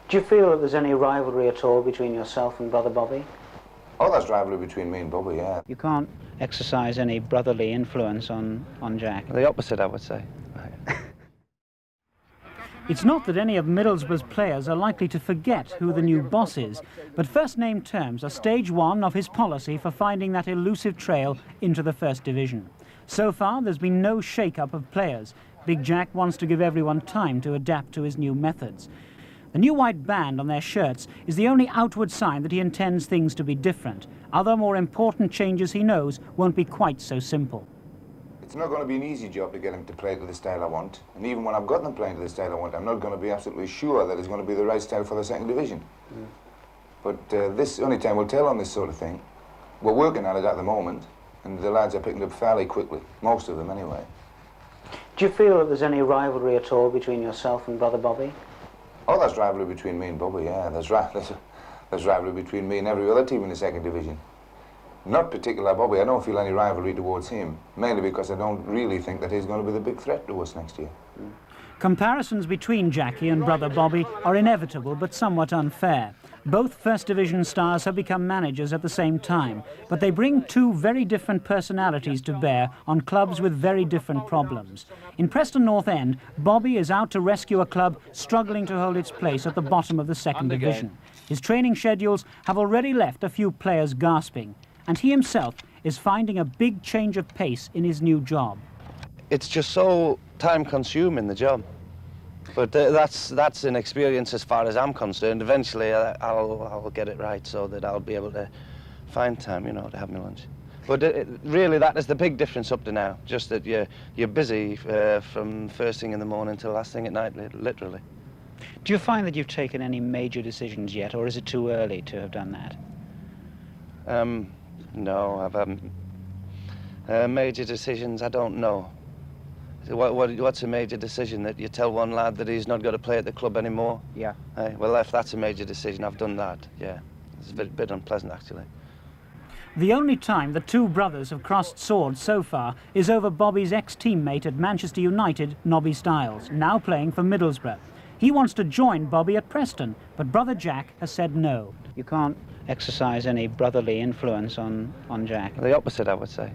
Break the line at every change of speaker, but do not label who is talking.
Do you feel that there's any rivalry at all between yourself and brother Bobby?
Oh, there's rivalry between me and Bobby, yeah.
You can't exercise any brotherly influence on Jack?
The opposite, I would say.
It's not that any of Middlesbrough's players are likely to forget who the new boss is, but first-name terms are stage one of his policy for finding that elusive trail into the First Division. So far, there's been no shake-up of players. Big Jack wants to give everyone time to adapt to his new methods. The new white band on their shirts is the only outward sign that he intends things to be different. Other more important changes he knows won't be quite so simple.
It's not going to be an easy job to get him to play to the style I want. And even when I've got them playing to the style I want, I'm not going to be absolutely sure that it's going to be the right style for the second division. But this only time will tell on this sort of thing. We're working at it at the moment, and the lads are picking up fairly quickly, most of them anyway.
Do you feel that there's any rivalry at all between yourself and brother Bobby?
Oh, there's rivalry between me and Bobby, yeah. There's rivalry between me and every other team in the second division. Not particularly Bobby. I don't feel any rivalry towards him, mainly because I don't really think that he's going to be the big threat to us next year.
Comparisons between Jackie and brother Bobby are inevitable but somewhat unfair. Both First Division stars have become managers at the same time, but they bring two very different personalities to bear on clubs with very different problems. In Preston North End, Bobby is out to rescue a club struggling to hold its place at the bottom of the second division. His training schedules have already left a few players gasping, and he himself is finding a big change of pace in his new job.
It's just so time-consuming, the job. But that's an experience as far as I'm concerned. Eventually, I'll get it right so that I'll be able to find time, you know, to have my lunch. But really, that is the big difference up to now. Just that you're busy from first thing in the morning till last thing at night, literally.
Do you find that you've taken any major decisions yet, or is it too early to have done that?
No, I haven't. Major decisions, I don't know. What's a major decision? That you tell one lad that he's not got to play at the club anymore?
Yeah.
Well, if that's a major decision, I've done that, yeah. It's a bit unpleasant, actually.
The only time the two brothers have crossed swords so far is over Bobby's ex-teammate at Manchester United, Nobby Stiles, now playing for Middlesbrough. He wants to join Bobby at Preston, but brother Jack has said no.
You can't exercise any brotherly influence on Jack?
The opposite, I would say.